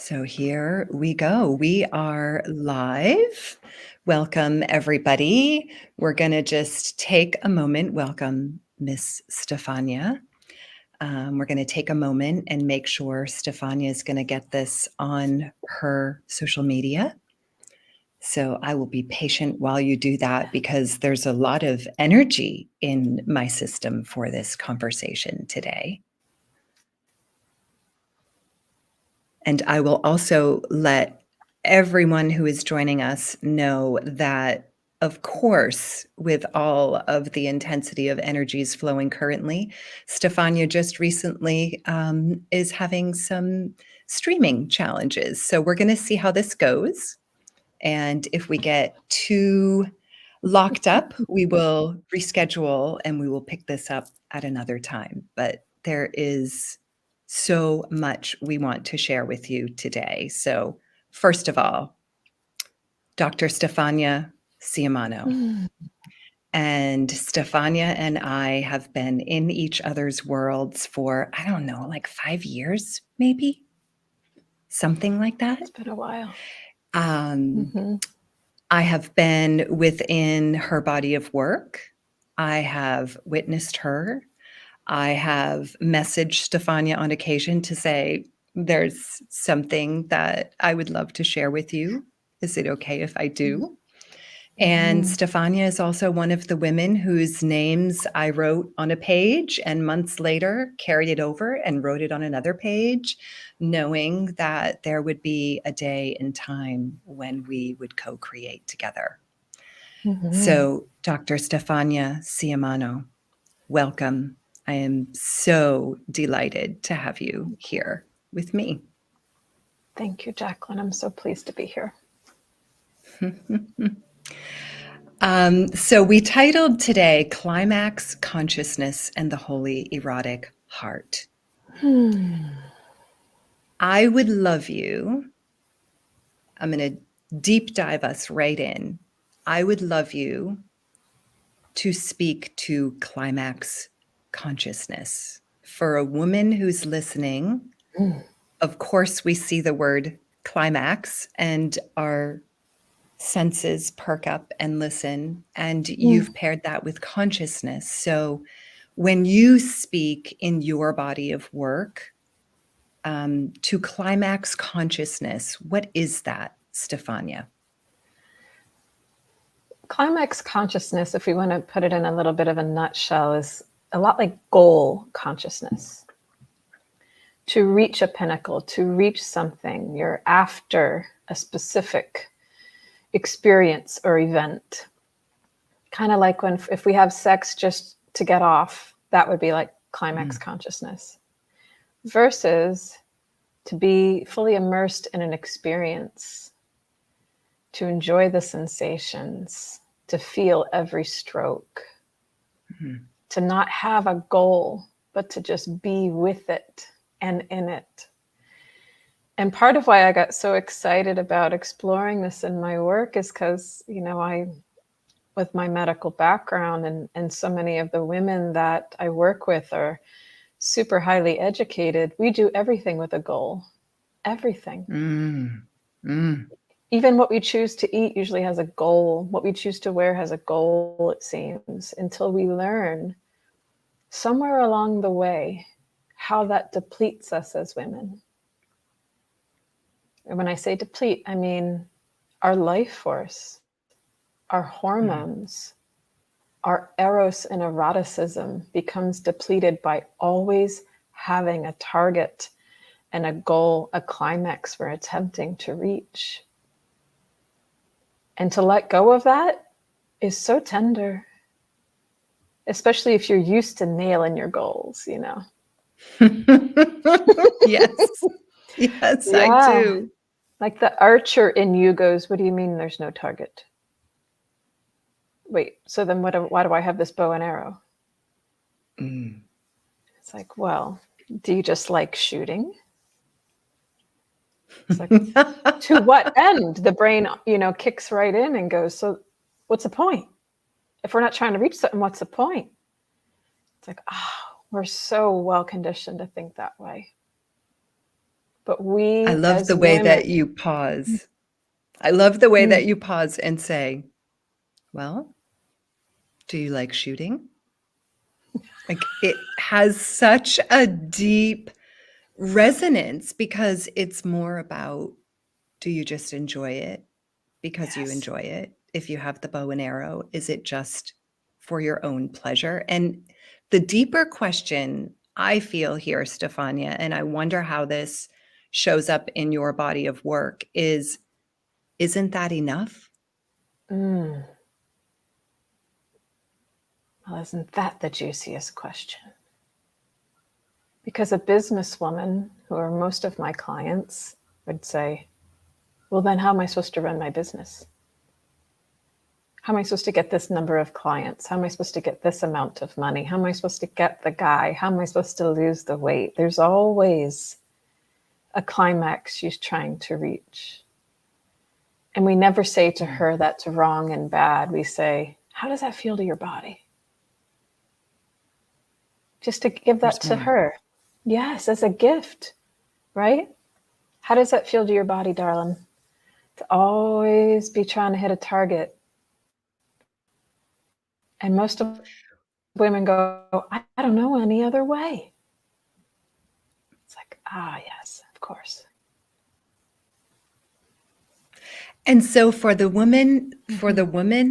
So here we go. We are live. Welcome, everybody. We're going to just take a moment. Welcome, Miss Stephania. We're going to take a moment and make sure Stephania is going to get this on her social media. So I will be patient while you do that because there's a lot of energy in my system for this conversation today. And I will also let everyone who is joining us know that, of course, with all of the intensity of energies flowing currently, Stephania just recently is having some streaming challenges. So we're going to see how this goes. And if we get too locked up, we will reschedule and we will pick this up at another time. But there is so much we want to share with you today. So, first of all, Dr. Stephania Sciamano. And Stephania and I have been in each other's worlds for, I don't know, like 5 years, maybe? Something like that. It's been a while. I have been within her body of work. I have witnessed her. I have messaged Stephania on occasion to say, there's something that I would love to share with you. Is it okay if I do? And Stephania is also one of the women whose names I wrote on a page and months later carried it over and wrote it on another page, knowing that there would be a day and time when we would co-create together. So, Dr. Stephania Sciamano, welcome. I am so delighted to have you here with me. Thank you, Jacqueline. I'm so pleased to be here. So we titled today Climax, Consciousness, and the Holy Erotic Heart. I would love you. I'm going to deep dive us right in. I would love you to speak to climax consciousness. For a woman who's listening, of course, we see the word climax and our senses perk up and listen, and you've paired that with consciousness. So when you speak in your body of work to climax consciousness, what is that, Stephania? Climax consciousness, if we want to put it in a little bit of a nutshell, is a lot like goal consciousness. To reach a pinnacle, to reach something, you're after a specific experience or event. Kind of like if we have sex just to get off, that would be like climax consciousness. Versus to be fully immersed in an experience, to enjoy the sensations, to feel every stroke, to not have a goal, but to just be with it and in it. And part of why I got so excited about exploring this in my work is because, I, with my medical background and so many of the women that I work with are super highly educated, we do everything with a goal. Everything. Even what we choose to eat usually has a goal. What we choose to wear has a goal, it seems, until we learn somewhere along the way how that depletes us as women. And when I say deplete, I mean our life force, our hormones, our eros and eroticism becomes depleted by always having a target and a goal, a climax we're attempting to reach. And to let go of that is so tender, especially if you're used to nailing your goals, Yes. Yes, yeah. I do. Like the archer in you goes, what do you mean there's no target? Wait, so then why do I have this bow and arrow? It's like, well, do you just like shooting? It's like, to what end? The brain, kicks right in and goes, so what's the point? If we're not trying to reach something, what's the point? It's like, we're so well conditioned to think that way. But I we love as the way women, that you pause. I love the way that you pause and say, well, do you like shooting? Like it has such a deep resonance because it's more about, do you just enjoy it because you yes. enjoy it? If you have the bow and arrow, is it just for your own pleasure? And the deeper question I feel here, Stefania, and I wonder how this shows up in your body of work is, isn't that enough? Mm. Well, isn't that the juiciest question? Because a businesswoman, who are most of my clients, would say, well, then how am I supposed to run my business? How am I supposed to get this number of clients? How am I supposed to get this amount of money? How am I supposed to get the guy? How am I supposed to lose the weight? There's always a climax she's trying to reach. And we never say to her that's wrong and bad. We say, how does that feel to your body? Just to give that There's to more. her. Yes, as a gift, right? How does that feel to your body, darling? To always be trying to hit a target. And most of women go, I don't know any other way. It's like, yes, of course. And so for the woman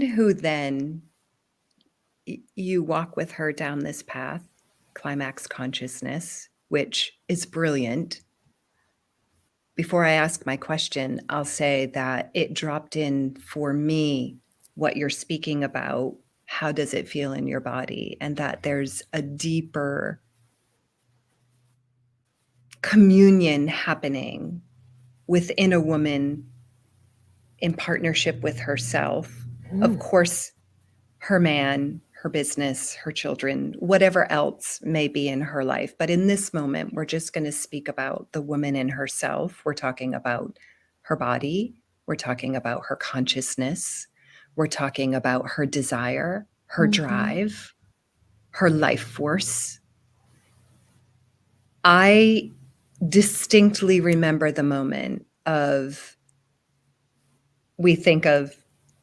who then you walk with her down this path, climax consciousness, which is brilliant. Before I ask my question, I'll say that it dropped in for me what you're speaking about. How does it feel in your body? And that there's a deeper communion happening within a woman in partnership with herself. Of course, her man, her business, her children, whatever else may be in her life. But in this moment, we're just going to speak about the woman in herself. We're talking about her body. We're talking about her consciousness. We're talking about her desire, her drive, her life force. I distinctly remember the moment of, we think of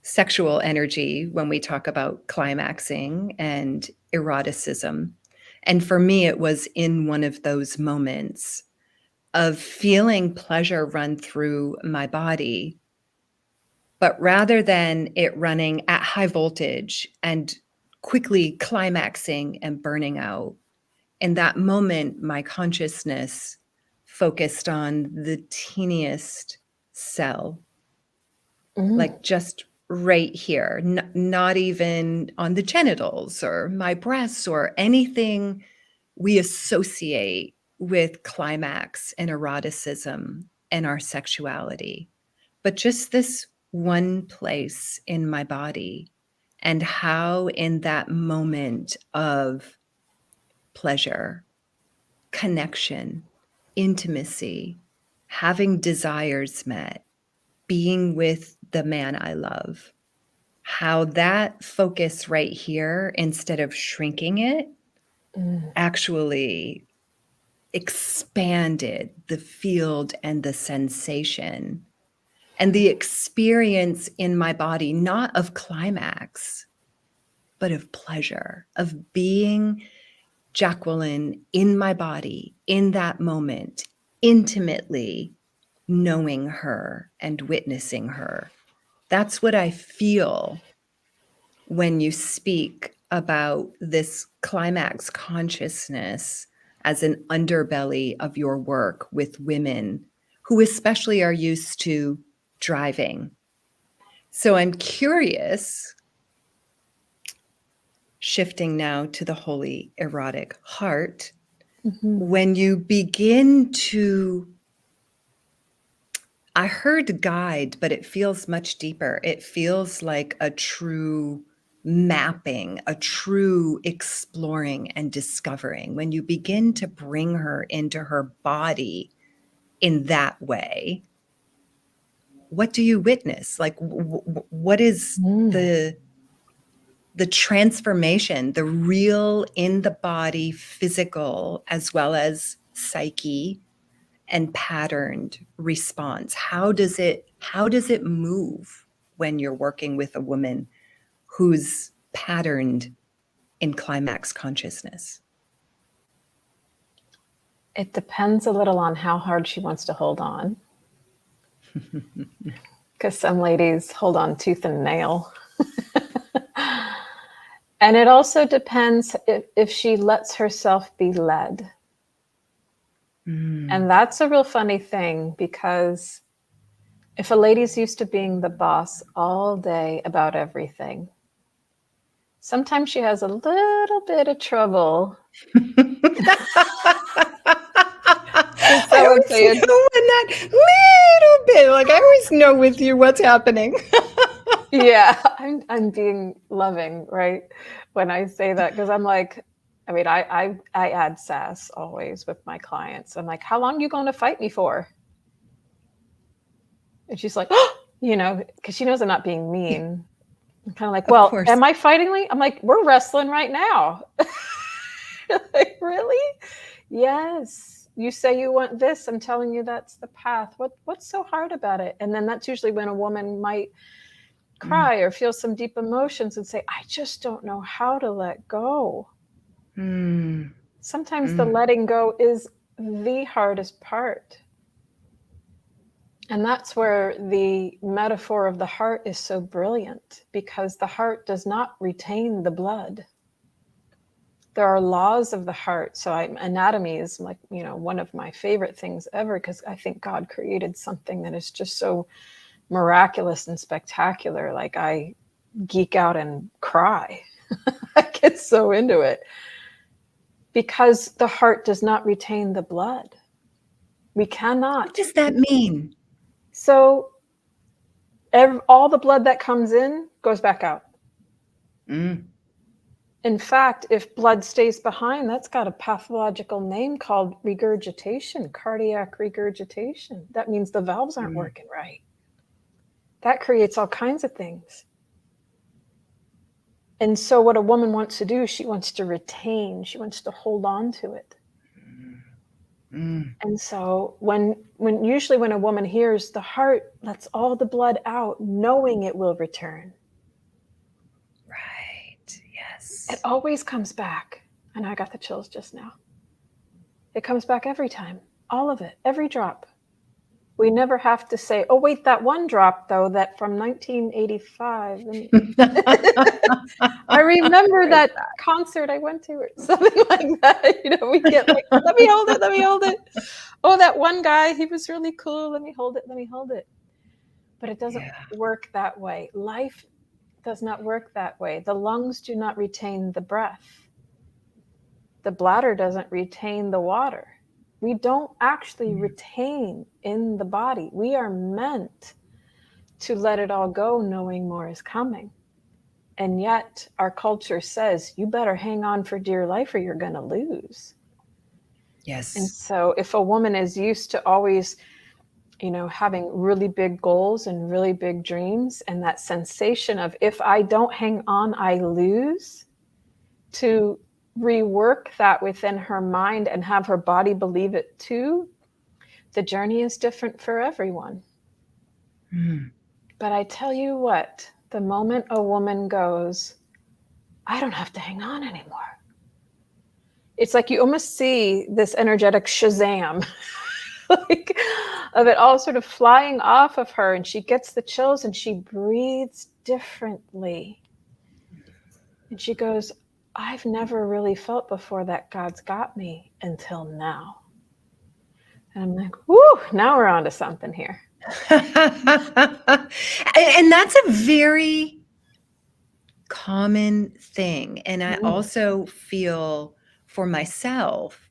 sexual energy when we talk about climaxing and eroticism. And for me, it was in one of those moments of feeling pleasure run through my body. But rather than it running at high voltage and quickly climaxing and burning out, in that moment, my consciousness focused on the teeniest cell, like just right here, not even on the genitals or my breasts or anything we associate with climax and eroticism and our sexuality, but just this one place in my body, and how in that moment of pleasure, connection, intimacy, having desires met, being with the man I love, how that focus right here, instead of shrinking it, actually expanded the field and the sensation and the experience in my body, not of climax, but of pleasure, of being Jacqueline in my body in that moment, intimately knowing her and witnessing her. That's what I feel when you speak about this climax consciousness as an underbelly of your work with women who especially are used to driving. So I'm curious, shifting now to the holy erotic heart, when you begin to, I heard guide, but it feels much deeper. It feels like a true mapping, a true exploring and discovering. When you begin to bring her into her body in that way, what do you witness? Like, what is the transformation, the real in the body, physical as well as psyche and patterned response? How does it move when you're working with a woman who's patterned in climax consciousness? It depends a little on how hard she wants to hold on. Because some ladies hold on tooth and nail. And it also depends if she lets herself be led. And that's a real funny thing, because if a lady's used to being the boss all day about everything, sometimes she has a little bit of trouble. I always know when that little bit, like I always know with you what's happening. Yeah, I'm being loving, right? When I say that, because I'm like, I mean, I add sass always with my clients. I'm like, how long are you going to fight me for? And she's like, oh, because she knows I'm not being mean. I'm kind of like, Of well, course. am I fighting me? I'm like, we're wrestling right now. Like, really? Yes. You say you want this. I'm telling you that's the path. What's so hard about it? And then that's usually when a woman might cry or feel some deep emotions and say, I just don't know how to let go. Sometimes the letting go is the hardest part. And that's where the metaphor of the heart is so brilliant, because the heart does not retain the blood. There are laws of the heart. So anatomy is like, one of my favorite things ever, because I think God created something that is just so miraculous and spectacular. Like, I geek out and cry. I get so into it, because the heart does not retain the blood. We cannot. What does that mean? So all the blood that comes in goes back out. In fact, if blood stays behind, that's got a pathological name called regurgitation, cardiac regurgitation. That means the valves aren't working right. That creates all kinds of things. And so what a woman wants to do, she wants to retain, she wants to hold on to it. And so usually when a woman hears the heart lets all the blood out, knowing it will return. Right. Yes. It always comes back. And I got the chills just now. It comes back every time. All of it. Every drop. We never have to say, oh, wait, that one drop, though, that from 1985. I remember that concert I went to, or something like that. We get like, let me hold it, let me hold it. Oh, that one guy, he was really cool. Let me hold it, let me hold it. But it doesn't work that way. Life does not work that way. The lungs do not retain the breath. The bladder doesn't retain the water. We don't actually retain in the body. We are meant to let it all go, knowing more is coming. And yet our culture says, you better hang on for dear life or you're going to lose. Yes. And so if a woman is used to always, having really big goals and really big dreams, and that sensation of, if I don't hang on, I lose, to rework that within her mind and have her body believe it too, the journey is different for everyone. But I tell you what, the moment a woman goes, I don't have to hang on anymore. It's like you almost see this energetic Shazam like, of it all sort of flying off of her, and she gets the chills and she breathes differently. And she goes, I've never really felt before that God's got me until now. And I'm like, whoo, now we're on to something here. And that's a very common thing. And I also feel for myself,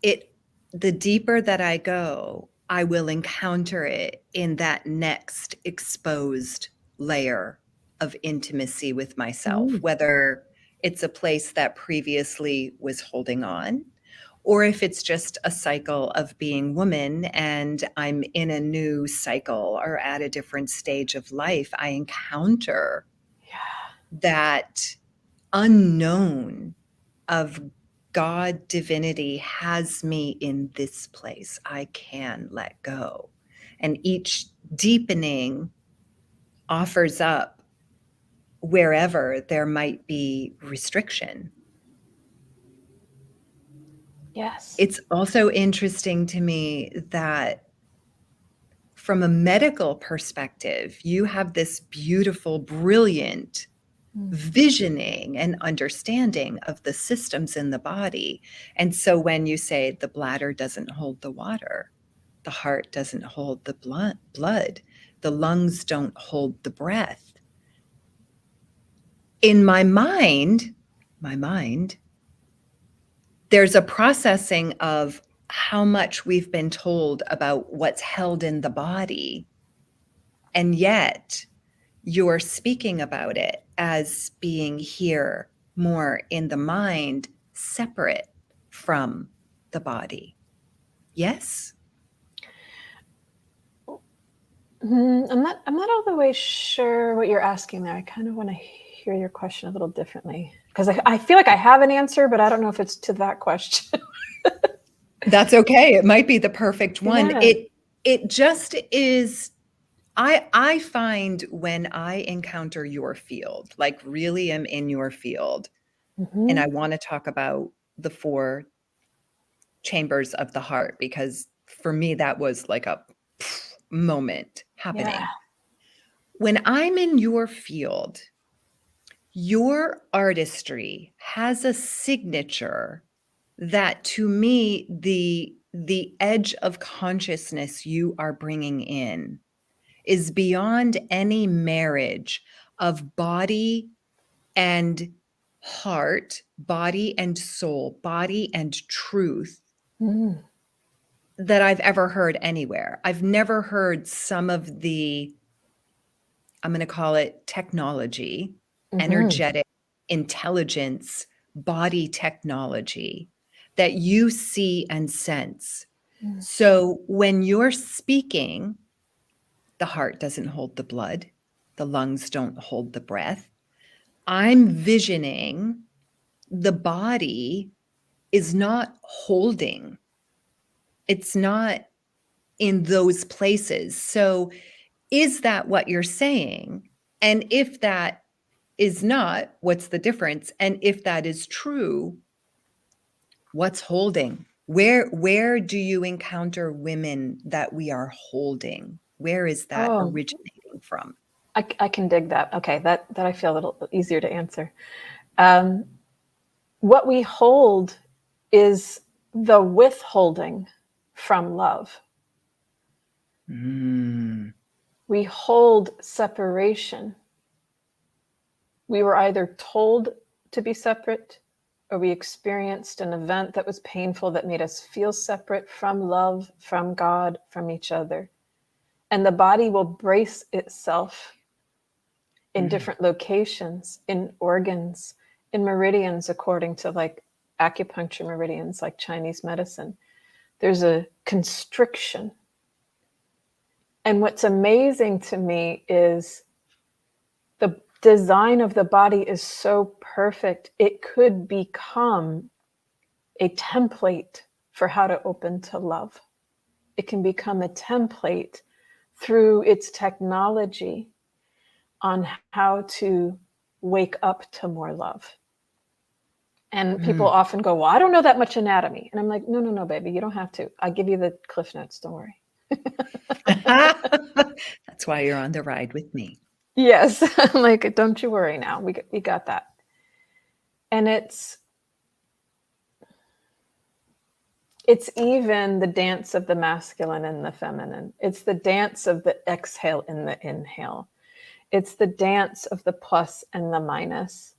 the deeper that I go, I will encounter it in that next exposed layer of intimacy with myself, whether it's a place that previously was holding on, or if it's just a cycle of being woman and I'm in a new cycle or at a different stage of life, I encounter that unknown of God divinity has me in this place. I can let go. And each deepening offers up wherever there might be restriction. Yes. It's also interesting to me that from a medical perspective, you have this beautiful, brilliant visioning and understanding of the systems in the body. And so when you say the bladder doesn't hold the water, the heart doesn't hold the blood, the lungs don't hold the breath. In my mind, there's a processing of how much we've been told about what's held in the body. And yet you're speaking about it as being here more in the mind, separate from the body. Yes? I'm not all the way sure what you're asking there. I kind of want to hear your question a little differently, because I feel like I have an answer, but I don't know if it's to that question. That's okay. It might be the perfect one. Yeah. It just is. I find when I encounter your field, like really am in your field, and I want to talk about the 4 chambers of the heart, because for me that was like a moment happening. Yeah. When I'm in your field, your artistry has a signature that, to me, the edge of consciousness you are bringing in is beyond any marriage of body and heart, body and soul, body and truth that I've ever heard anywhere. I've never heard some of the, I'm going to call it technology, energetic intelligence, body technology that you see and sense. So when you're speaking, the heart doesn't hold the blood, the lungs don't hold the breath. I'm visioning the body is not holding, it's not in those places. So, is that what you're saying? And if that is not, what's the difference? And if that is true, what's holding? Where do you encounter women that we are holding? Where is that Oh, originating from? I can dig that. Okay, that I feel a little easier to answer. What we hold is the withholding from love. We hold separation. We were either told to be separate, or we experienced an event that was painful that made us feel separate from love, from God, from each other. And the body will brace itself in different locations, in organs, in meridians, according to like acupuncture meridians, like Chinese medicine. There's a constriction. And what's amazing to me is the design of the body is so perfect, it could become a template for how to open to love. It can become a template through its technology on how to wake up to more love. And people often go, well, I don't know that much anatomy. And I'm like, no, baby, you don't have to. I give you the cliff notes. Don't worry. That's why you're on the ride with me. Yes. I'm like, don't you worry now. We got that. And it's even the dance of the masculine and the feminine. It's the dance of the exhale and the inhale. It's the dance of the plus and the minus.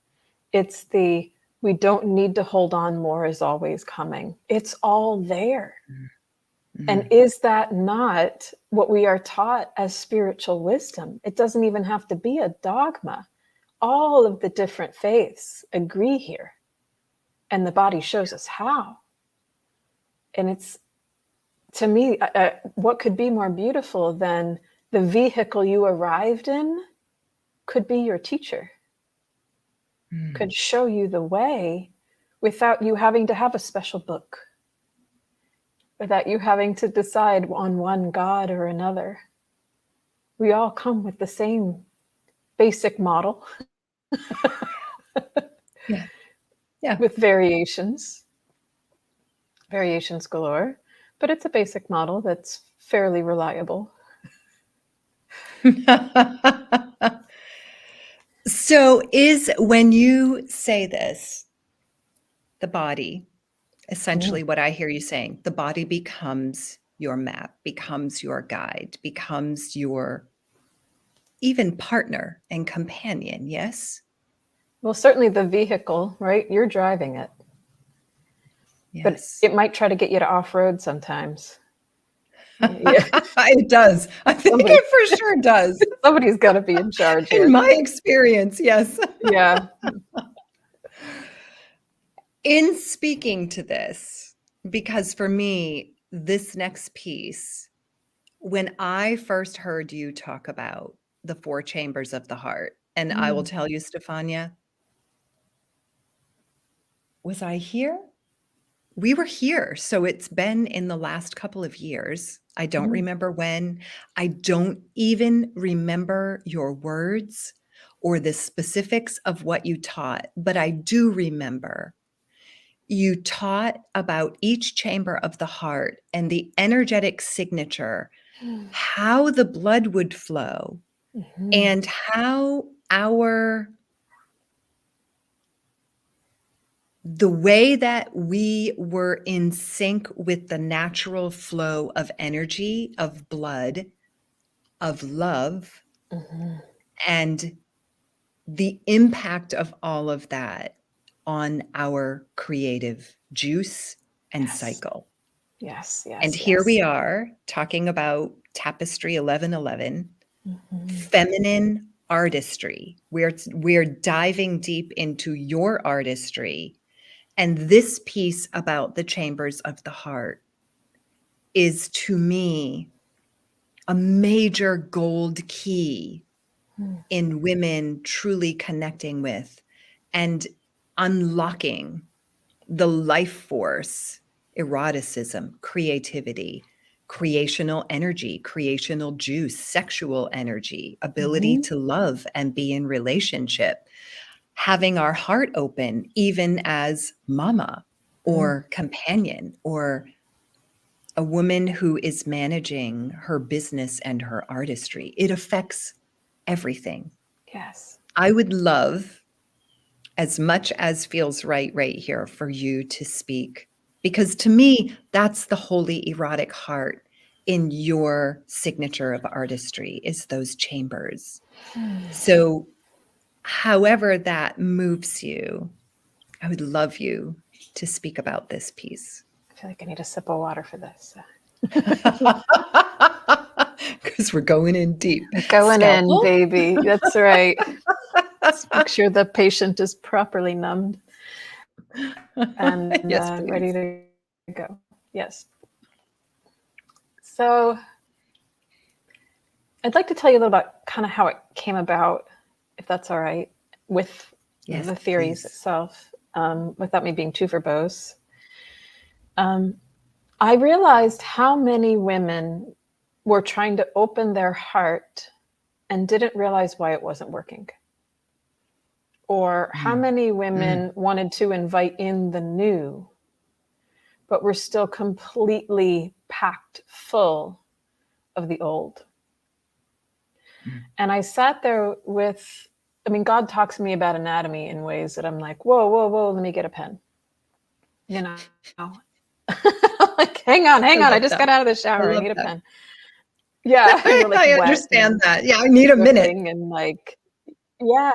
It's the, we don't need to hold on, more is always coming. It's all there. And is that not what we are taught as spiritual wisdom? It doesn't even have to be a dogma. All of the different faiths agree here. And the body shows us how. And it's, to me, what could be more beautiful than the vehicle you arrived in could be your teacher, could show you the way without you having to have a special book, without you having to decide on one God or another. We all come with the same basic model. Yeah. Yeah. With variations galore, but it's a basic model that's fairly reliable. So is, when you say this, the body, essentially what I hear you saying, the body becomes your map, becomes your guide, becomes your even partner and companion, yes? Well, certainly the vehicle, right? You're driving it. Yes. But it might try to get you to off-road sometimes. Yeah. It does. I think it for sure does. Somebody's got to be in charge here. In my experience, yes. Yeah. In speaking to this, because for me, this next piece, when I first heard you talk about the 4 chambers of the heart, and I will tell you, Stephania, was I here? We were here. So it's been in the last couple of years. I don't remember when. I don't even remember your words or the specifics of what you taught, but I do remember you taught about each chamber of the heart and the energetic signature, how the blood would flow, and how the way that we were in sync with the natural flow of energy, of blood, of love, and the impact of all of that on our creative juice and cycle. Yes. And here we are talking about Tapestry 1111, feminine artistry. We're diving deep into your artistry. And this piece about the chambers of the heart is, to me, a major gold key in women truly connecting with and unlocking the life force, eroticism, creativity, creational energy, creational juice, sexual energy, ability to love and be in relationship, having our heart open, even as mama or companion or a woman who is managing her business and her artistry. It affects everything. Yes. I would love, as much as feels right here, for you to speak, because to me, that's the holy erotic heart in your signature of artistry, is those chambers. So however that moves you, I would love you to speak about this piece. I feel like I need a sip of water for this. Because we're going in deep. Going Scalpel? in, baby. That's right. Let's make sure the patient is properly numbed and Yes, ready please. to go. Yes. So I'd like to tell you a little about kind of how it came about, if that's all right, with Yes, the theories please. itself, without me being too verbose. I realized how many women were trying to open their heart and didn't realize why it wasn't working. Or how many women wanted to invite in the new, but were still completely packed full of the old. And I sat there with, God talks to me about anatomy in ways that I'm like, whoa, let me get a pen. Like, hang on, I just got out of the shower. I need a pen. Yeah, and you're like, I wet understand that. Yeah, I need a minute. and like, yeah.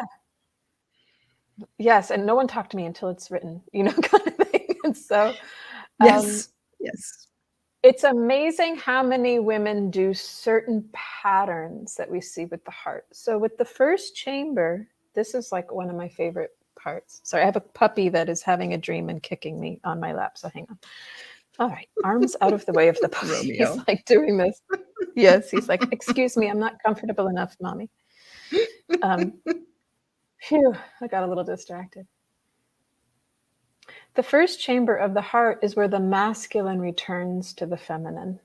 Yes, and no one talked to me until it's written, kind of thing. And so Yes. it's amazing how many women do certain patterns that we see with the heart. So with the first chamber, this is like one of my favorite parts. Sorry, I have a puppy that is having a dream and kicking me on my lap, so hang on. All right, arms out of the way of the puppy. Romeo. He's like doing this. Yes, he's like, excuse me, I'm not comfortable enough, mommy. Phew, I got a little distracted. The first chamber of the heart is where the masculine returns to the feminine.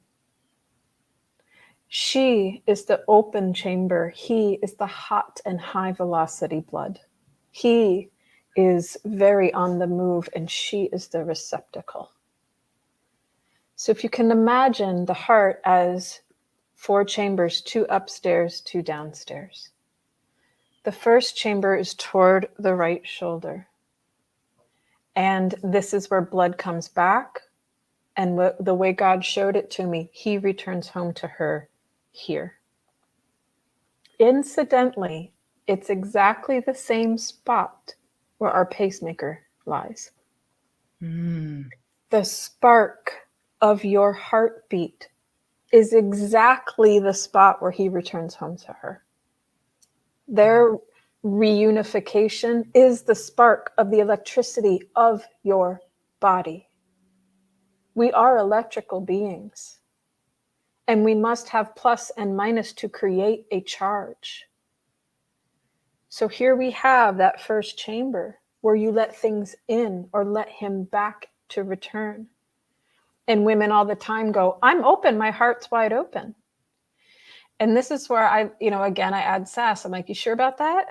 She is the open chamber. He is the hot and high velocity blood. He is very on the move, and she is the receptacle. So if you can imagine the heart as 4 chambers, 2 upstairs, 2 downstairs. The first chamber is toward the right shoulder. And this is where blood comes back. And the way God showed it to me, he returns home to her here. Incidentally, it's exactly the same spot where our pacemaker lies. The spark of your heartbeat is exactly the spot where he returns home to her. Their reunification is the spark of the electricity of your body. We are electrical beings, and we must have plus and minus to create a charge. So here we have that first chamber where you let things in or let him back to return. And women all the time go, I'm open, my heart's wide open. And this is where again, I add sass. I'm like, you sure about that?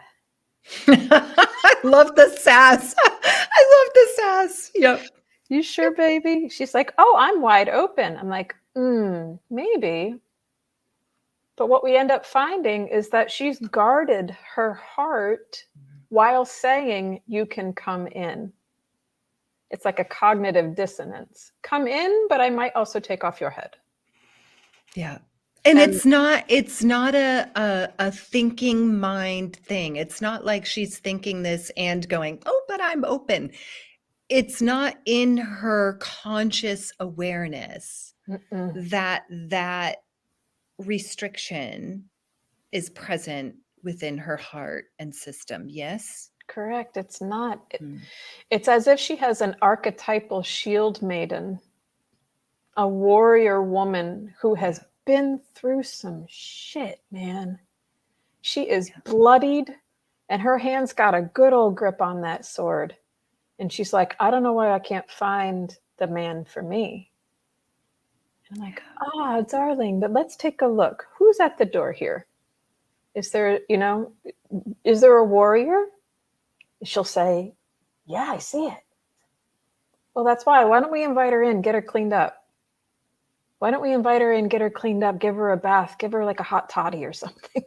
I love the sass. I love the sass. Yep. You sure, baby? She's like, oh, I'm wide open. I'm like, maybe. But what we end up finding is that she's guarded her heart while saying, you can come in. It's like a cognitive dissonance. Come in, but I might also take off your head. Yeah. And it's not a thinking mind thing. It's not like she's thinking this and going, oh, but I'm open. It's not in her conscious awareness that restriction is present within her heart and system. Yes? Correct. It's not. It's as if she has an archetypal shield maiden, a warrior woman who has been through some shit, man. She is bloodied, and her hand's got a good old grip on that sword. And she's like, I don't know why I can't find the man for me. And I'm like, darling, but let's take a look. Who's at the door here? Is there a warrior? She'll say, yeah, I see it. Well, that's why. Why don't we invite her in, get her cleaned up? Why don't we invite her in, get her cleaned up, give her a bath, give her like a hot toddy or something?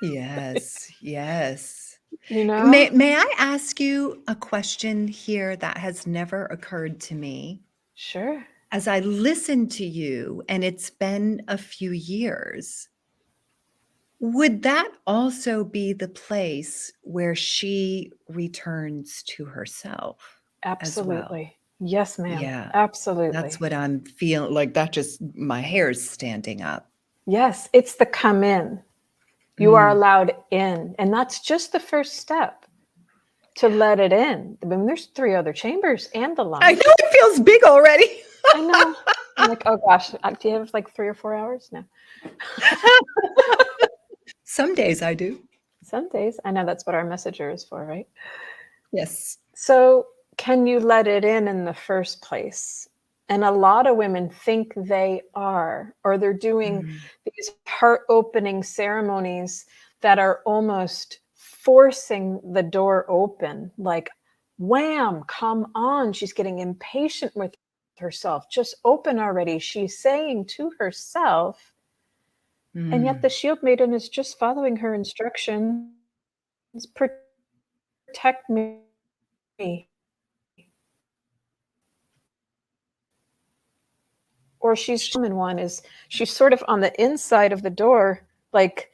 Yes, yes. May I ask you a question here that has never occurred to me? Sure. As I listen to you, and it's been a few years, would that also be the place where she returns to herself? Absolutely. As well? Yes, ma'am. Yeah. Absolutely. That's what I'm feeling like. That just, my hair's standing up. Yes, it's the come in. You are allowed in. And that's just the first step to let it in. I mean, there's 3 other chambers and the lungs. I know it feels big already. I know. I'm like, oh gosh, do you have like 3 or 4 hours? No. Some days I do. Some days. I know that's what our messenger is for, right? Yes. So can you let it in the first place? And a lot of women think they are, or they're doing these heart-opening ceremonies that are almost forcing the door open. Like, wham, come on. She's getting impatient with herself. Just open already. She's saying to herself, and yet the shield maiden is just following her instructions. Protect me. Or she's sort of on the inside of the door, like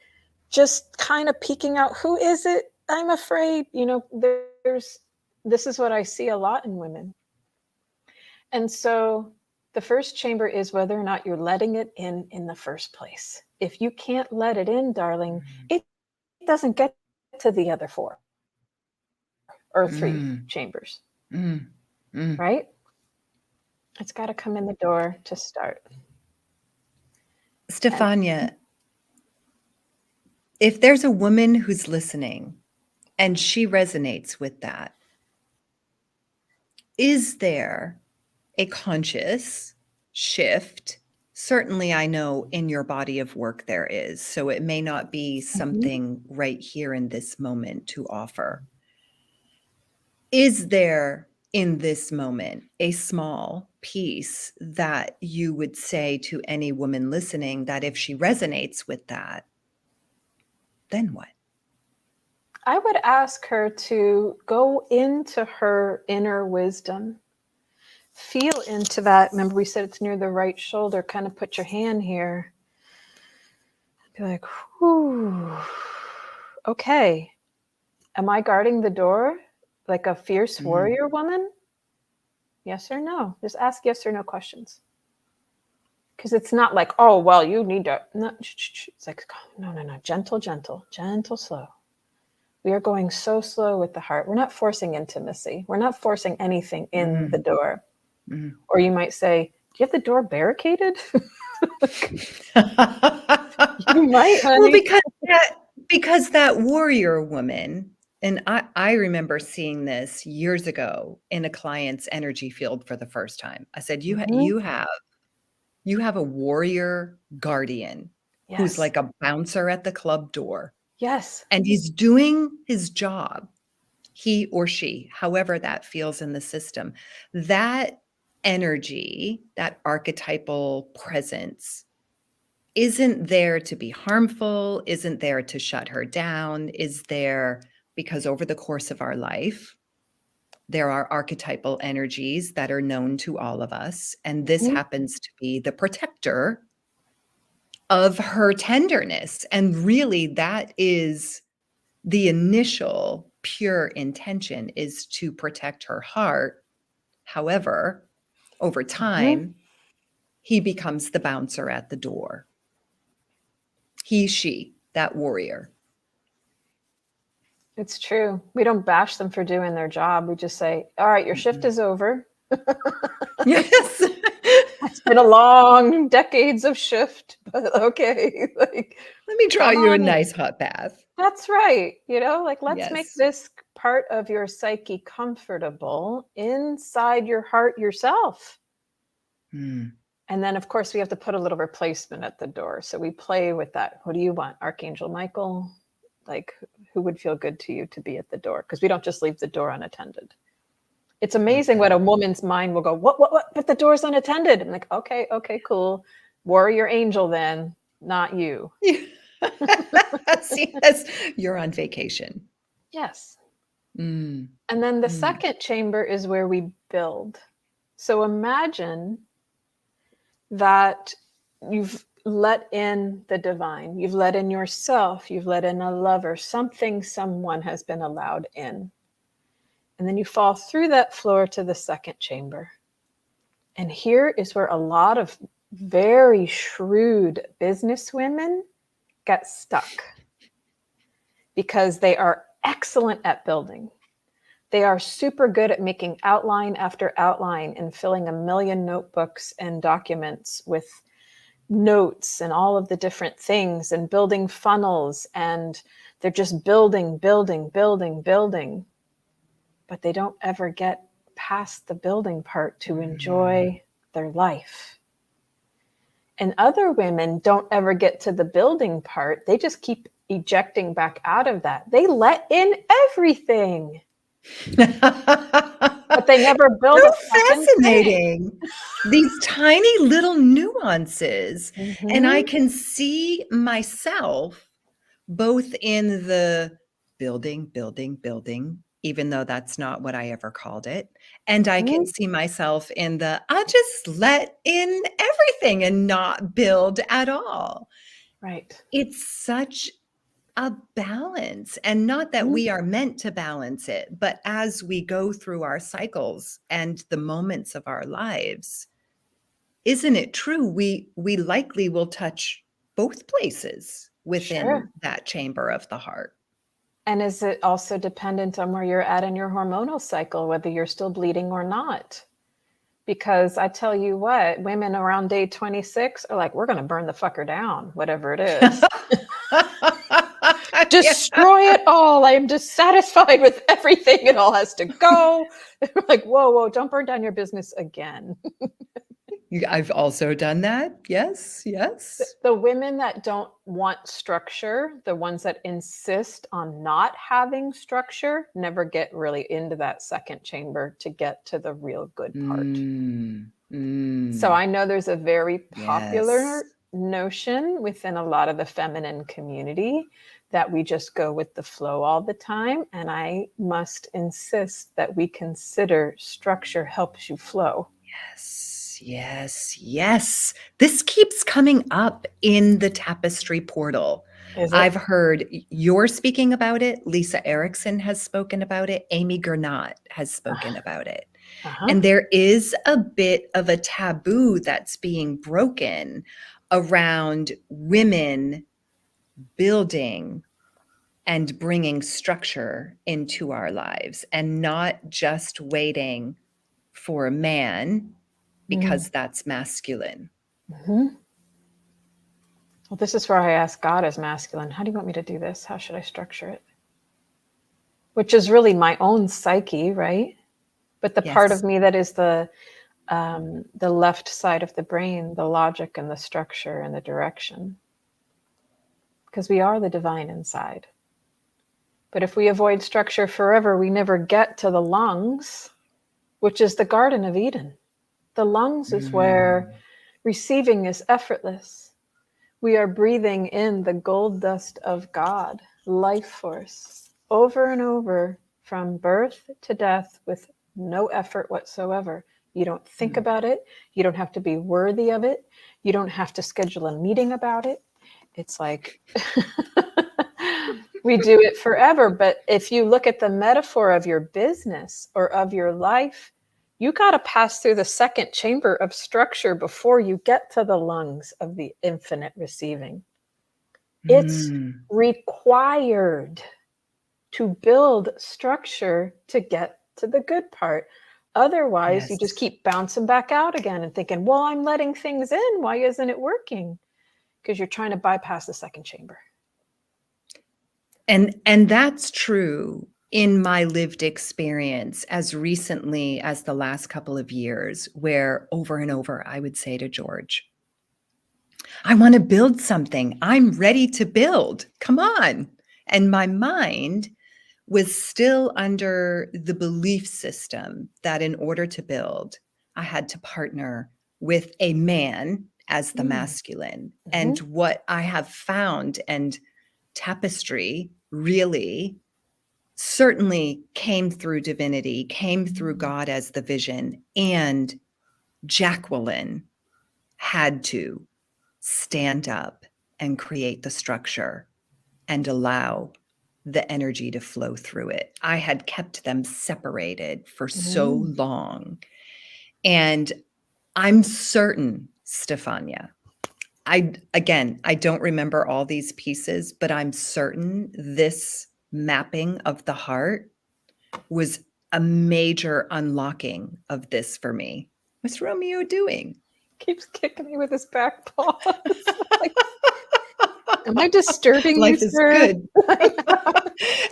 just kind of peeking out. Who is it? I'm afraid. This is what I see a lot in women. And so the first chamber is whether or not you're letting it in the first place. If you can't let it in, darling, it doesn't get to the other 4 or 3 chambers, right? It's got to come in the door to start. Stephania, if there's a woman who's listening and she resonates with that, is there a conscious shift? Certainly, I know in your body of work there is. So it may not be something right here in this moment to offer. Is there in this moment a small piece that you would say to any woman listening that if she resonates with that, then what? I would ask her to go into her inner wisdom. Feel into that. Remember, we said it's near the right shoulder. Kind of put your hand here. Be like, whew. Okay. Am I guarding the door like a fierce warrior woman? Yes or no? Just ask yes or no questions. Because it's not like, oh, well, you need to. No, it's like, no. Gentle, slow. We are going so slow with the heart. We're not forcing intimacy. We're not forcing anything in the door. Or you might say, do you have the door barricaded? You might, honey. Well, because that warrior woman, and I remember seeing this years ago in a client's energy field for the first time. I said, you have a warrior guardian who's Yes. like a bouncer at the club door. Yes. And he's doing his job, he or she, however that feels in the system. That energy, that archetypal presence, isn't there to be harmful, isn't there to shut her down, is there because over the course of our life, there are archetypal energies that are known to all of us. And this happens to be the protector of her tenderness. And really, that is the initial pure intention, is to protect her heart. However, over time, he becomes the bouncer at the door. He, she, that warrior. It's true. We don't bash them for doing their job. We just say, all right, your shift is over. Yes. It's been a long decades of shift, but okay. Like, let me draw you a nice hot bath. That's right. Like, let's Yes. make this part of your psyche comfortable inside your heart yourself. And then, of course, we have to put a little replacement at the door. So we play with that. What do you want? Archangel Michael? Like, who would feel good to you to be at the door? Because we don't just leave the door unattended. It's amazing what a woman's mind will go, what? But the door's unattended. I'm like, okay, cool. Warrior angel then, not you. See, you're on vacation. Yes. And then the second chamber is where we build. So imagine that you've let in the divine, you've let in yourself, you've let in a lover, someone has been allowed in. And then you fall through that floor to the second chamber. And here is where a lot of very shrewd business women get stuck, because they are excellent at building. They are super good at making outline after outline and filling a million notebooks and documents with notes and all of the different things and building funnels. And they're just building. But they don't ever get past the building part to enjoy their life. And other women don't ever get to the building part. They just keep ejecting back out of that. They let in everything. But they never build so a fascinating. These tiny little nuances. And I can see myself both in the building, even though that's not what I ever called it. And I can see myself in the, I'll just let in everything and not build at all. Right. It's such a balance, and not that we are meant to balance it, but as we go through our cycles and the moments of our lives, isn't it true? We likely will touch both places within that chamber of the heart. And is it also dependent on where you're at in your hormonal cycle, whether you're still bleeding or not? Because I tell you what, women around day 26 are like, we're going to burn the fucker down, whatever it is. destroy it all. I am dissatisfied with everything. It all has to go. We're like, whoa, don't burn down your business again. I've also done that. Yes, yes. The women that don't want structure, the ones that insist on not having structure, never get really into that second chamber to get to the real good part. So I know there's a very popular notion within a lot of the feminine community that we just go with the flow all the time. And I must insist that we consider structure helps you flow. Yes. This keeps coming up in the tapestry portal. I've heard you're speaking about it. Lisa Erickson has spoken about it. Amy Gernot has spoken about it. And there is a bit of a taboo that's being broken around women building and bringing structure into our lives and not just waiting for a man because that's masculine. Well, this is where I ask God as masculine, how do you want me to do this? How should I structure it? Which is really my own psyche, right? But the part of me that is the left side of the brain, the logic and the structure and the direction. Because we are the divine inside. But if we avoid structure forever, we never get to the lungs, which is the Garden of Eden. The lungs is where receiving is effortless. We are breathing in the gold dust of God, life force, over and over from birth to death with no effort whatsoever. You don't think about it. You don't have to be worthy of it. You don't have to schedule a meeting about it. It's like we do it forever. But if you look at the metaphor of your business or of your life, you got to pass through the second chamber of structure before you get to the lungs of the infinite receiving. It's required to build structure to get to the good part. Otherwise, you just keep bouncing back out again and thinking, well, I'm letting things in. Why isn't it working? Because you're trying to bypass the second chamber. And that's true in my lived experience as recently as the last couple of years, where over and over I would say to George, I want to build something. I'm ready to build. Come on. And my mind was still under the belief system that in order to build, I had to partner with a man as the masculine. And what I have found, and tapestry really certainly came through divinity, came through God as the vision, and Jacqueline had to stand up and create the structure and allow the energy to flow through it. I had kept them separated for so long. And I'm certain, Stephania, I don't remember all these pieces, but I'm certain this mapping of the heart was a major unlocking of this for me. What's Romeo doing? Keeps kicking me with his back paw. Like, am I disturbing you, Life is sir? good.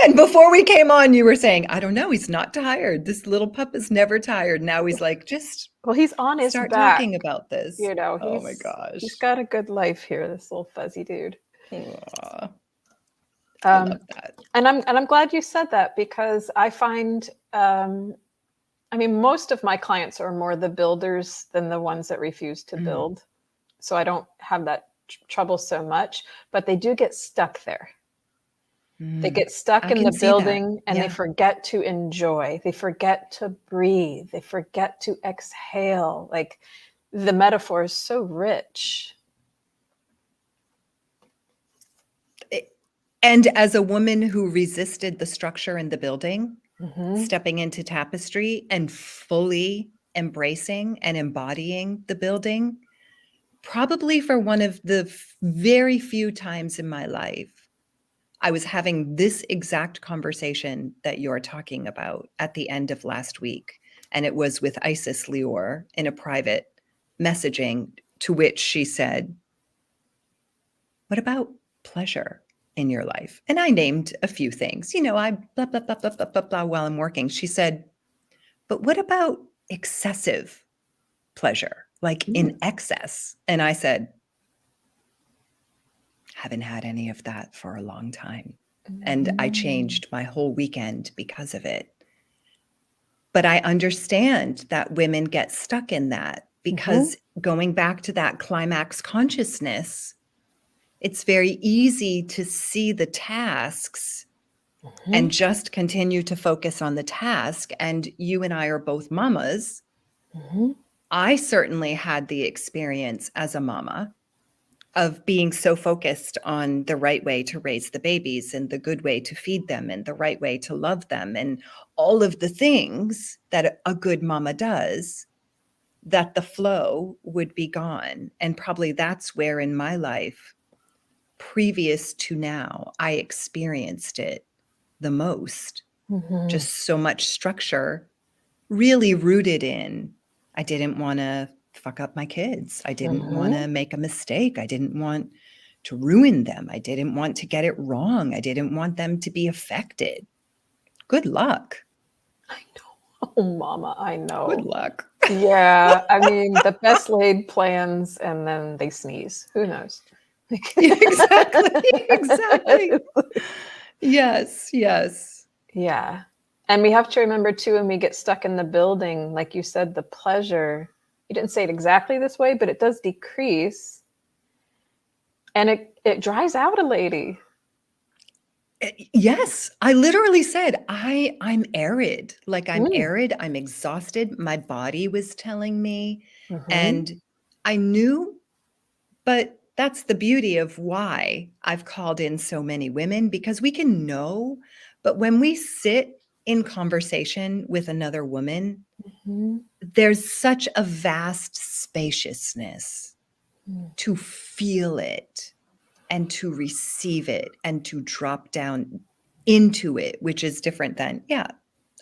And before we came on, you were saying, I don't know, he's not tired. This little pup is never tired. Now he's like, just he's on his start back. talking about this. You know, oh my gosh. He's got a good life here, this little fuzzy dude. I love that. And I'm glad you said that, because I find most of my clients are more the builders than the ones that refuse to build. So I don't have that trouble so much, but they do get stuck there. They get stuck in the building and they forget to enjoy. They forget to breathe. They forget to exhale. Like, the metaphor is so rich. And as a woman who resisted the structure in the building, stepping into tapestry and fully embracing and embodying the building, probably for one of the very few times in my life, I was having this exact conversation that you're talking about at the end of last week. And it was with Isis Lior in a private messaging, to which she said, what about pleasure in your life? And I named a few things. I blah, blah, blah, blah, blah, blah, blah while I'm working. She said, but what about excessive pleasure, like in excess? And I said, haven't had any of that for a long time. And I changed my whole weekend because of it. But I understand that women get stuck in that because going back to that climax consciousness, it's very easy to see the tasks and just continue to focus on the task. And you and I are both mamas. I certainly had the experience as a mama of being so focused on the right way to raise the babies and the good way to feed them and the right way to love them and all of the things that a good mama does, that the flow would be gone. And probably that's where in my life, previous to now, I experienced it the most. Just so much structure, really rooted in, I didn't want to fuck up my kids. I didn't want to make a mistake. I didn't want to ruin them. I didn't want to get it wrong. I didn't want them to be affected. Good luck. I know. Oh, mama, I know. Good luck. Yeah. I mean, the best laid plans and then they sneeze. Who knows? Exactly. Yes. Yeah. And we have to remember too, when we get stuck in the building, like you said, the pleasure, you didn't say it exactly this way, but it does decrease. And it dries out a lady. Yes. I literally said, I'm arid. Like I'm arid. I'm exhausted. My body was telling me. And I knew, but that's the beauty of why I've called in so many women, because we can know, but when we sit in conversation with another woman, there's such a vast spaciousness to feel it and to receive it and to drop down into it, which is different than,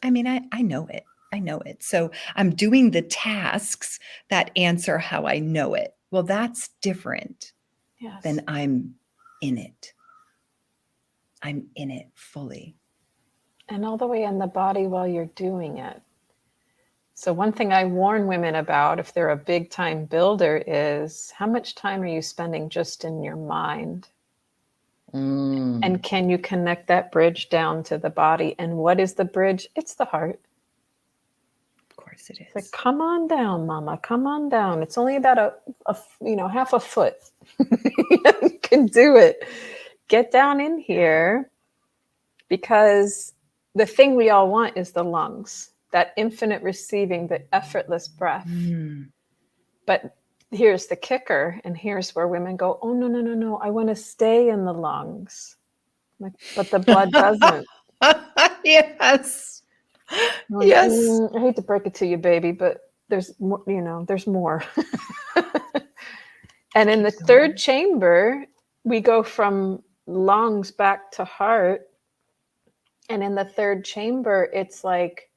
I mean, I know it. I know it. So I'm doing the tasks that answer how I know it. Well, that's different than I'm in it. I'm in it fully. And all the way in the body while you're doing it. So one thing I warn women about if they're a big time builder is how much time are you spending just in your mind? And can you connect that bridge down to the body? And what is the bridge? It's the heart. Of course it is. It's like, come on down, mama, come on down. It's only about a half a foot. You can do it. Get down in here, because the thing we all want is the lungs, that infinite receiving, the effortless breath. But here's the kicker, and here's where women go, oh, no, I want to stay in the lungs. Like, but the blood doesn't. Yes. Like, Yes. I hate to break it to you, baby, but there's more, there's more. And in the third chamber, we go from lungs back to heart. And in the third chamber, it's like,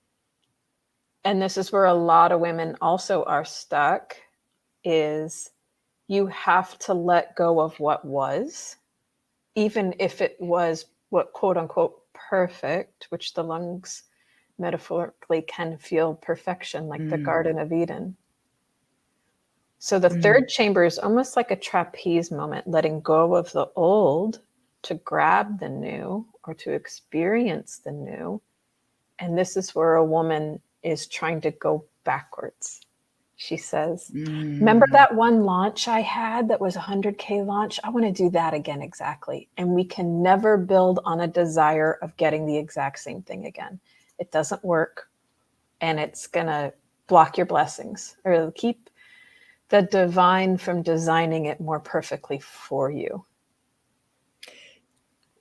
and this is where a lot of women also are stuck, is you have to let go of what was, even if it was what quote unquote perfect, which the lungs metaphorically can feel perfection, like the Garden of Eden. So the third chamber is almost like a trapeze moment, letting go of the old to grab the new or to experience the new. And this is where a woman is trying to go backwards. She says, remember that one launch I had that was a 100K launch? I want to do that again. Exactly. And we can never build on a desire of getting the exact same thing again. It doesn't work. And it's going to block your blessings, or it'll keep the divine from designing it more perfectly for you.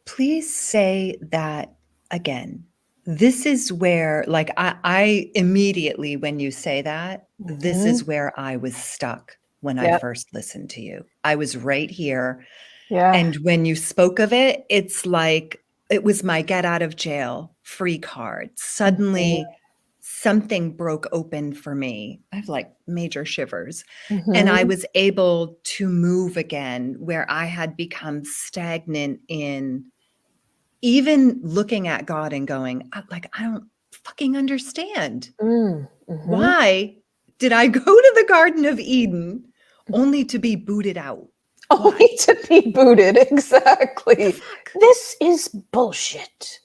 Please say that again. This is where, like, I immediately, when you say that, this is where I was stuck when I first listened to you. I was right here. Yeah. And when you spoke of it, it's like, it was my get out of jail free card. Suddenly something broke open for me. I have like major shivers. And I Mm-hmm. was able to move again where I had become stagnant in even looking at God and going, like, I don't fucking understand. Mm-hmm. Why did I go to the Garden of Eden only to be booted out? Why? Only to be booted, exactly. Fuck. This is bullshit.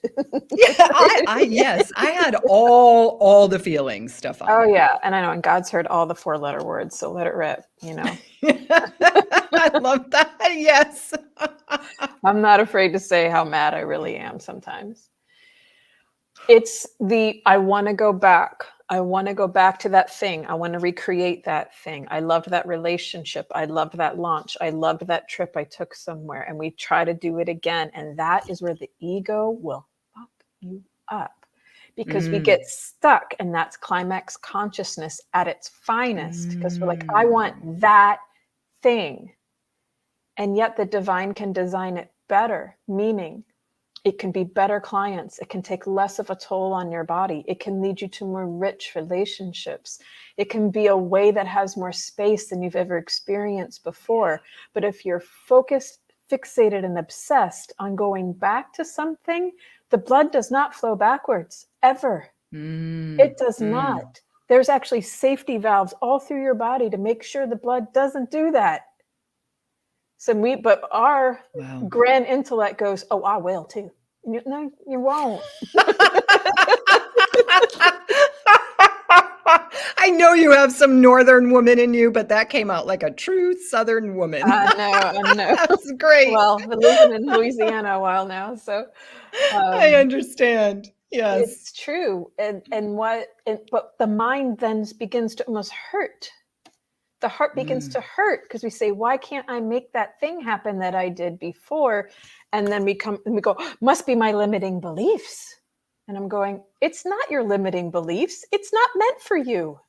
Yeah, yes, I had all the feelings, Oh Stefan. yeah, and I know, and God's heard all the 4-letter words, so let it rip, you know. I love that. Yes. I'm not afraid to say how mad I really am sometimes. It's I want to go back. I want to go back to that thing. I want to recreate that thing. I loved that relationship. I loved that launch. I loved that trip I took somewhere, and we try to do it again. And that is where the ego will fuck you up, because we get stuck, and that's climax consciousness at its finest, because we're like, I want that thing. And yet the divine can design it better, meaning it can be better clients. It can take less of a toll on your body. It can lead you to more rich relationships. It can be a way that has more space than you've ever experienced before. But if you're focused, fixated, and obsessed on going back to something, the blood does not flow backwards, ever. It does not. There's actually safety valves all through your body to make sure the blood doesn't do that. But our grand intellect goes, oh, I will too. No, you won't. I know you have some northern woman in you, but that came out like a true southern woman. I know. That's great. Well, I've been living in Louisiana a while now, so I understand. Yes. it's true. But the mind then begins to almost hurt. The heart begins to hurt because we say, why can't I make that thing happen that I did before? And then we go, must be my limiting beliefs. And I'm going, it's not your limiting beliefs. It's not meant for you.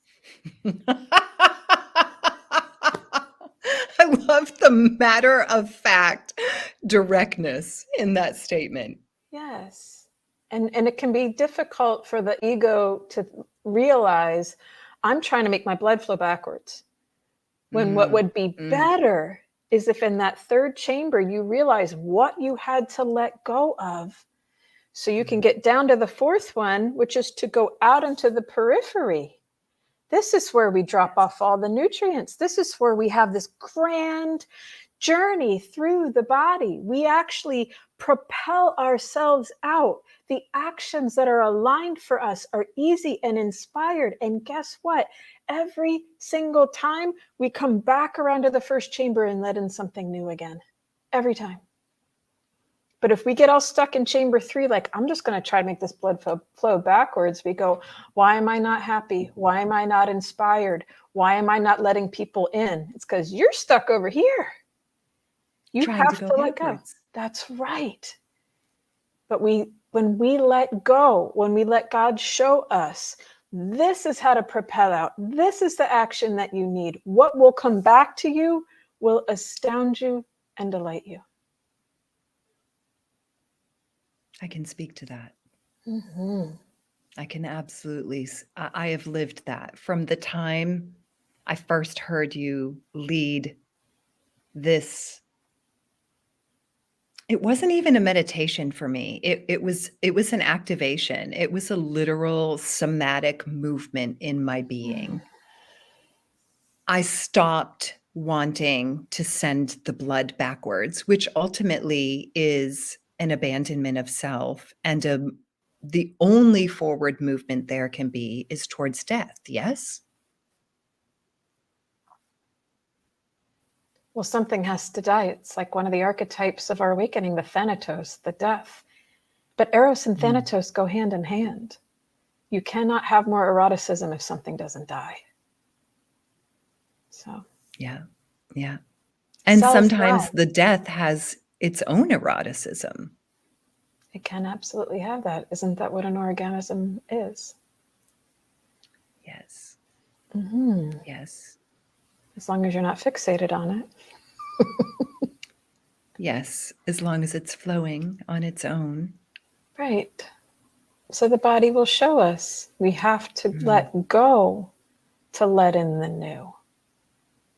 I love the matter of fact directness in that statement. Yes. And it can be difficult for the ego to realize I'm trying to make my blood flow backwards. When what would be better is if in that third chamber you realize what you had to let go of, so you can get down to the fourth one, which is to go out into the periphery. This is where we drop off all the nutrients. This is where we have this grand journey through the body. We actually propel ourselves out. The actions that are aligned for us are easy and inspired. And guess what? Every single time we come back around to the first chamber and let in something new again. Every time. But if we get all stuck in chamber 3, like, I'm just going to try to make this blood flow backwards, we go, why am I not happy? Why am I not inspired? Why am I not letting people in? It's because you're stuck over here. You have to let go. That's right. But when we let go, when we let God show us, this is how to propel out. This is the action that you need. What will come back to you will astound you and delight you. I can speak to that. Mm-hmm. I can absolutely. I have lived that from the time I first heard you lead this. It wasn't even a meditation for me. It was an activation. It was a literal somatic movement in my being. I stopped wanting to send the blood backwards, which ultimately is an abandonment of self, and the only forward movement there can be is towards death. Yes? Well, something has to die. It's like one of the archetypes of our awakening, the thanatos, the death. But Eros and Thanatos go hand in hand. You cannot have more eroticism if something doesn't die. So, yeah. And cells sometimes die. the death has its own eroticism. It can absolutely have that. Isn't that what an orgasm is? Yes. Mm-hmm. Yes. As long as you're not fixated on it. Yes, as long as it's flowing on its own. Right. So the body will show us. We have to let go to let in the new.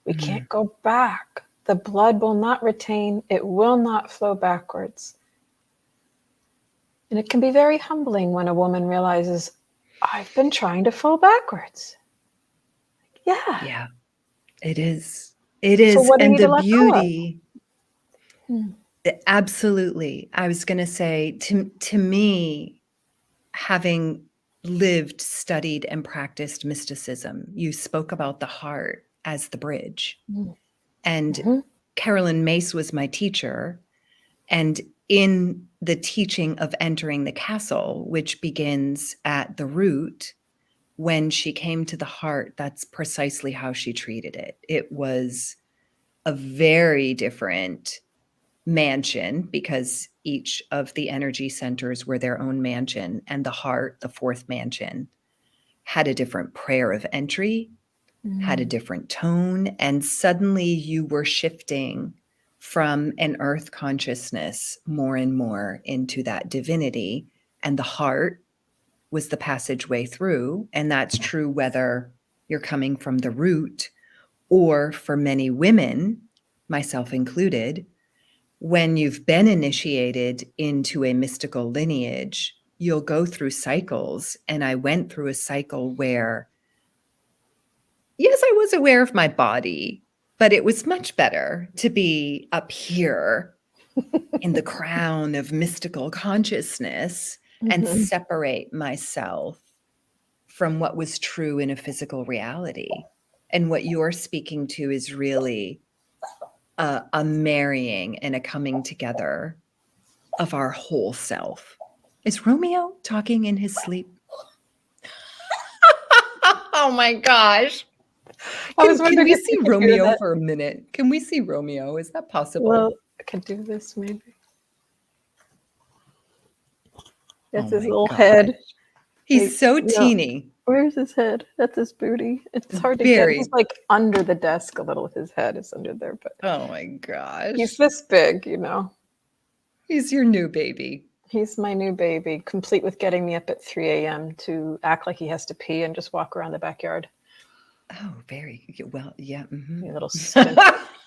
We can't go back. The blood will not retain. It will not flow backwards. And it can be very humbling when a woman realizes, I've been trying to flow backwards. Yeah. Yeah, it is. It So is. what do you And need the to let go of? beauty, absolutely. I was going to say, to me, having lived, studied, and practiced mysticism, you spoke about the heart as the bridge. And Carolyn Mace was my teacher. And in the teaching of entering the castle, which begins at the root, when she came to the heart, that's precisely how she treated it. It was a very different mansion because each of the energy centers were their own mansion, and the heart, the fourth mansion, had a different prayer of entry, had a different tone, and suddenly you were shifting from an earth consciousness more and more into that divinity, and the heart was the passageway through. And that's true whether you're coming from the root or, for many women, myself included, when you've been initiated into a mystical lineage, you'll go through cycles. And I went through a cycle where, yes, I was aware of my body, but it was much better to be up here in the crown of mystical consciousness and separate myself from what was true in a physical reality. And what you're speaking to is really a marrying and a coming together of our whole self. Is Romeo talking in his sleep? Oh my gosh. I was Can wondering we if see you could hear Romeo that. for a minute? Can we see Romeo? Is that possible? Well, I could do this maybe. That's his little head. He's so teeny. Where's his head? That's his booty. It's hard to get. Very. He's like under the desk a little. His head is under there, but Oh my gosh. he's this big, He's your new baby. He's my new baby, complete with getting me up at 3 a.m. to act like he has to pee and just walk around the backyard. Oh, very well. Yeah. You little stink.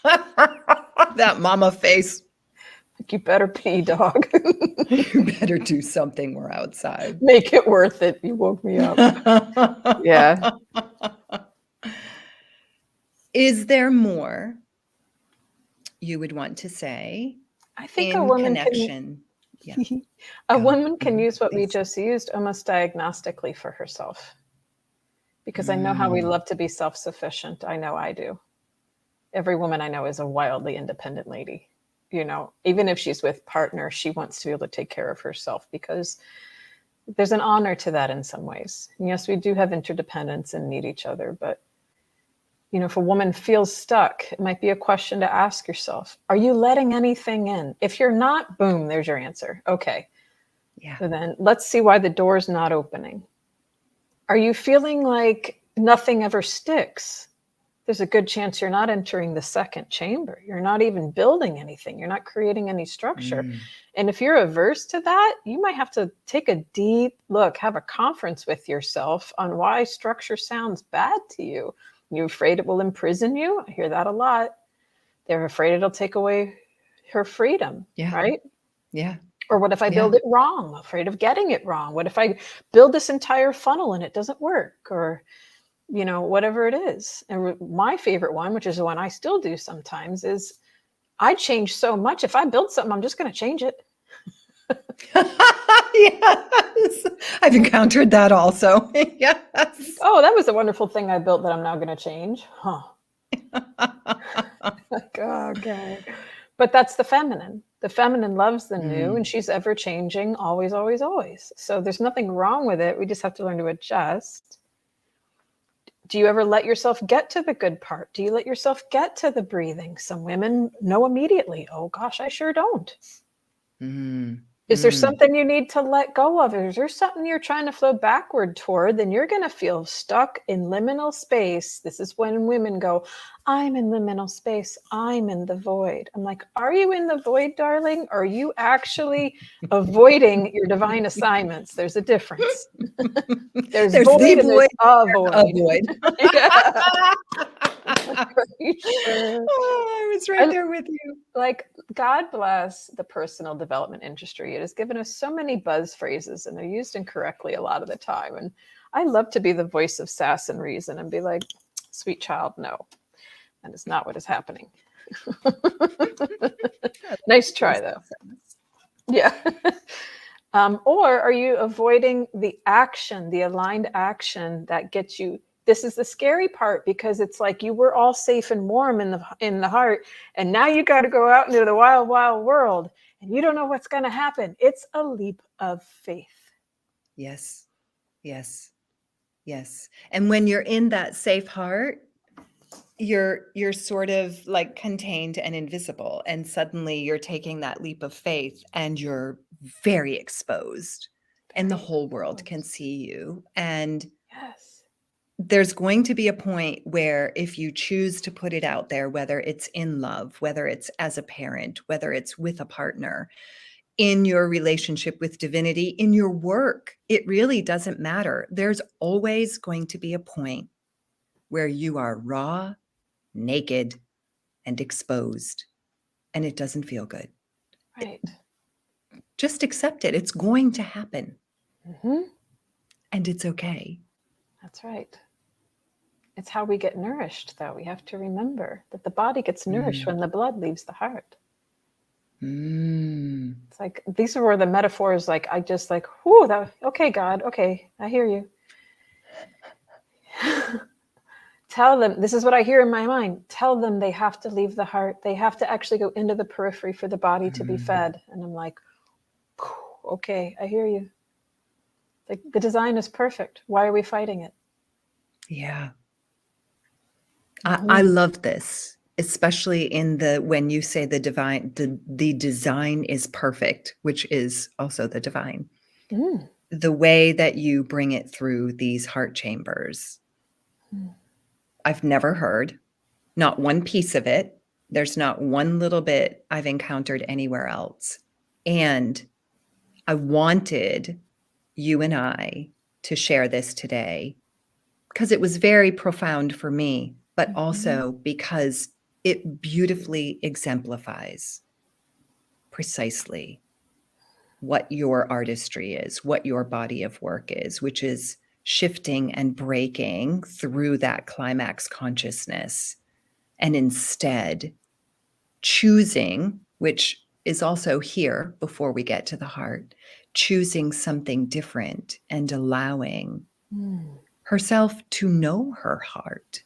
That mama face. You better pee, dog. You better do something. We're outside. Make it worth it. You woke me up. Yeah. Is there more you would want to say? I think in a woman connection. A woman can use what we please. just used almost diagnostically for herself. Because I know how we love to be self-sufficient. I know I do. Every woman I know is a wildly independent lady. Even if she's with partner, she wants to be able to take care of herself because there's an honor to that in some ways. And yes, we do have interdependence and need each other. But, if a woman feels stuck, it might be a question to ask yourself, are you letting anything in? If you're not, boom, there's your answer. Okay. Yeah. So then let's see why the door's not opening. Are you feeling like nothing ever sticks? There's a good chance you're not entering the second chamber. You're not even building anything. You're not creating any structure. And if you're averse to that, you might have to take a deep look, have a conference with yourself on why structure sounds bad to you. You're afraid it will imprison you. I hear that a lot. They're afraid it'll take away her freedom, right? Yeah. Or what if I build it wrong? I'm afraid of getting it wrong. What if I build this entire funnel and it doesn't work? Or, whatever it is. And my favorite one, which is the one I still do sometimes, is I change so much. If I build something, I'm just going to change it. Yes. I've encountered that also. Yes. Oh, that was a wonderful thing I built that I'm now going to change. Huh. Like, okay. But that's the feminine. The feminine loves the new and she's ever changing, always, always, always. So there's nothing wrong with it. We just have to learn to adjust. Do you ever let yourself get to the good part? Do you let yourself get to the breathing? Some women know immediately. Oh gosh, I sure don't. Is there something you need to let go of? Is there something you're trying to flow backward toward? Then you're going to feel stuck in liminal space. This is when women go, I'm in liminal space. I'm in the void. I'm like, are you in the void, darling? Or are you actually avoiding your divine assignments? There's a difference. There's There's void the and void, there's a void. Yeah. Sure. Oh, I was right there with you. Like, God bless the personal development industry. It has given us so many buzz phrases, and they're used incorrectly a lot of the time. And I love to be the voice of sass and reason and be like, sweet child, no, that is not what is happening. Nice try, though. Yeah. Or are you avoiding the action, the aligned action that gets you? This is the scary part, because it's like you were all safe and warm in the heart, and now you got to go out into the wild, wild world, and you don't know what's going to happen. It's a leap of faith. Yes, yes, yes. And when you're in that safe heart, you're sort of like contained and invisible, and suddenly you're taking that leap of faith, and you're very exposed, and the whole world can see you. And Yes. there's going to be a point where, if you choose to put it out there, whether it's in love, whether it's as a parent, whether it's with a partner, in your relationship with divinity, in your work, it really doesn't matter. There's always going to be a point where you are raw, naked, and exposed, and it doesn't feel good. Right. Just accept it. It's going to happen. Mm-hmm. And it's okay. That's right. It's how we get nourished, though. We have to remember that the body gets nourished when the blood leaves the heart. It's like, these are where the metaphors, like, I just like, whoo, that, okay, God, okay, I hear you. Tell them, this is what I hear in my mind. Tell them they have to leave the heart. They have to actually go into the periphery for the body to be fed. And I'm like, okay, I hear you. Like, the design is perfect. Why are we fighting it? Yeah. I love this, especially in when you say the divine, the design is perfect, which is also the divine. The way that you bring it through these heart chambers, I've never heard, not one piece of it. There's not one little bit I've encountered anywhere else. And I wanted you and I to share this today because it was very profound for me, but also because it beautifully exemplifies precisely what your artistry is, what your body of work is, which is shifting and breaking through that climax consciousness, and instead choosing, which is also here before we get to the heart, choosing something different and allowing herself to know her heart,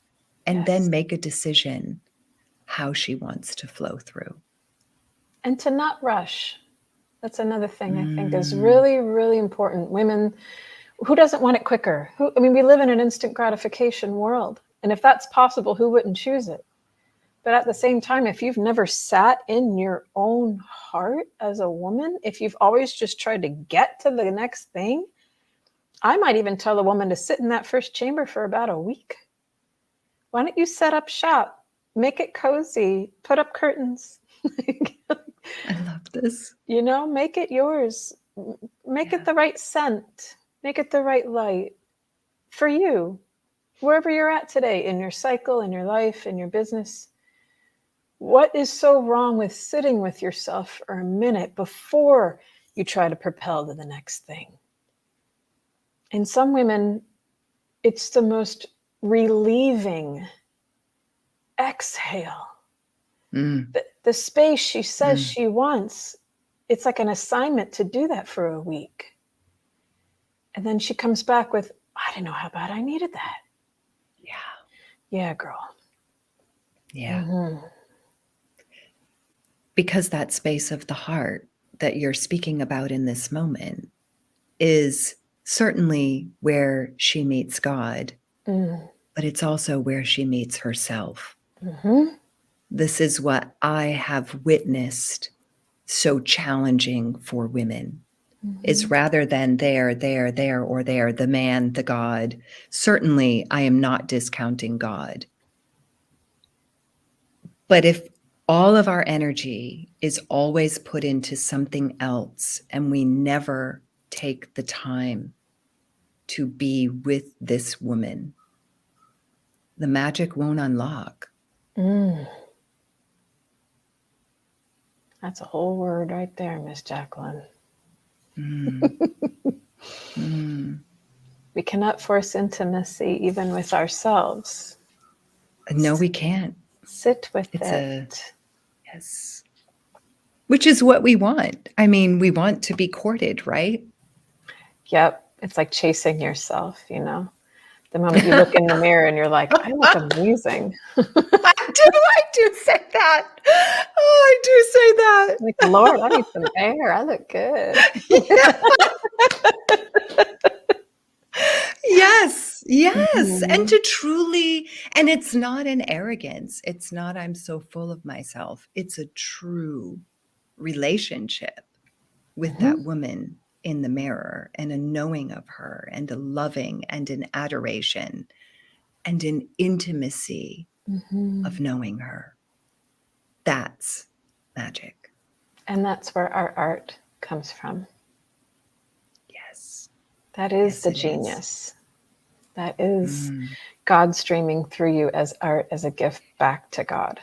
and then make a decision how she wants to flow through. And to not rush. That's another thing I think is really, really important. Women, who doesn't want it quicker? I mean, we live in an instant gratification world. And if that's possible, who wouldn't choose it? But at the same time, if you've never sat in your own heart as a woman, if you've always just tried to get to the next thing, I might even tell a woman to sit in that first chamber for about a week. Why don't you set up shop, make it cozy, put up curtains? I love this. You know, make it yours. Make it the right scent. Make it the right light for you, wherever you're at today, in your cycle, in your life, in your business. What is so wrong with sitting with yourself for a minute before you try to propel to the next thing? In some women, it's the most relieving exhale. The space she says she wants, it's like an assignment to do that for a week. And then she comes back with, I didn't know how bad I needed that. Yeah. Yeah, girl. Yeah. Because that space of the heart that you're speaking about in this moment is certainly where she meets God, but it's also where she meets herself. This is what I have witnessed so challenging for women, is rather than there, or there, the man, the God. Certainly, I am not discounting God. But if all of our energy is always put into something else and we never take the time to be with this woman, the magic won't unlock. That's a whole word right there, Miss Jacqueline. We cannot force intimacy even with ourselves. No, we can't. Sit with It's it. yes. Which is what we want. I mean, we want to be courted, right? Yep. It's like chasing yourself, you know? The moment you look in the mirror and you're like, I look amazing. I do say that. Oh, I do say that. Like, Lord, I need some air. I look good. Yes, yes. And to truly, and it's not an arrogance. It's not, I'm so full of myself. It's a true relationship with that woman in the mirror, and a knowing of her, and a loving, and an adoration, and an intimacy of knowing her. That's magic. And that's where our art comes from. Yes. That is Yes, the it is. genius. That is God streaming through you as art, as a gift back to God.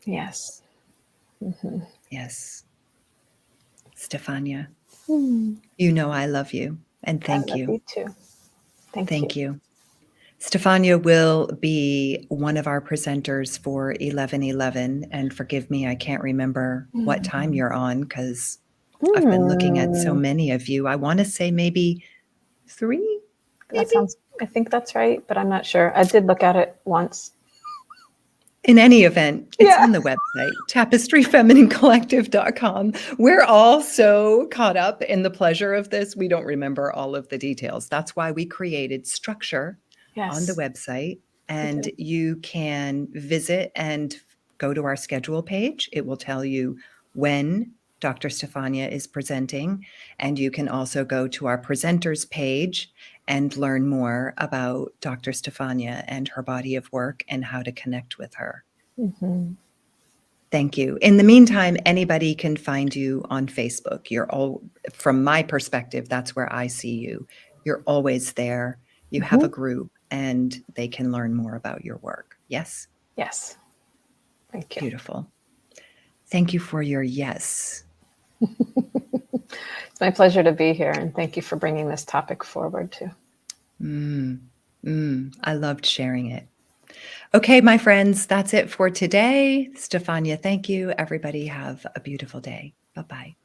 Yes. Yes. Stephania, you know I love you, and thank I love you. you too. Thank you. You. Stephania will be one of our presenters for 11/11, and forgive me, I can't remember what time you're on, because I've been looking at so many of you. I want to say maybe 3, That maybe? sounds, I think that's right, but I'm not sure. I did look at it once. In any event, it's Yeah. on the website, tapestryfemininecollective.com. We're all so caught up in the pleasure of this, we don't remember all of the details. That's why we created structure on the Yes. website, and you can visit and go to our schedule page. It will tell you when Dr. Stephania is presenting, and you can also go to our presenters page and learn more about Dr. Stephania and her body of work and how to connect with her. Thank you. In the meantime, anybody can find you on Facebook. You're all, from my perspective, that's where I see you. You're always there. You have a group, and they can learn more about your work. Yes? Yes. Thank you. Beautiful. Thank you for your yes. It's my pleasure to be here, and thank you for bringing this topic forward too. I loved sharing it. Okay, my friends, that's it for today. Stephania, thank you. Everybody have a beautiful day. Bye-bye.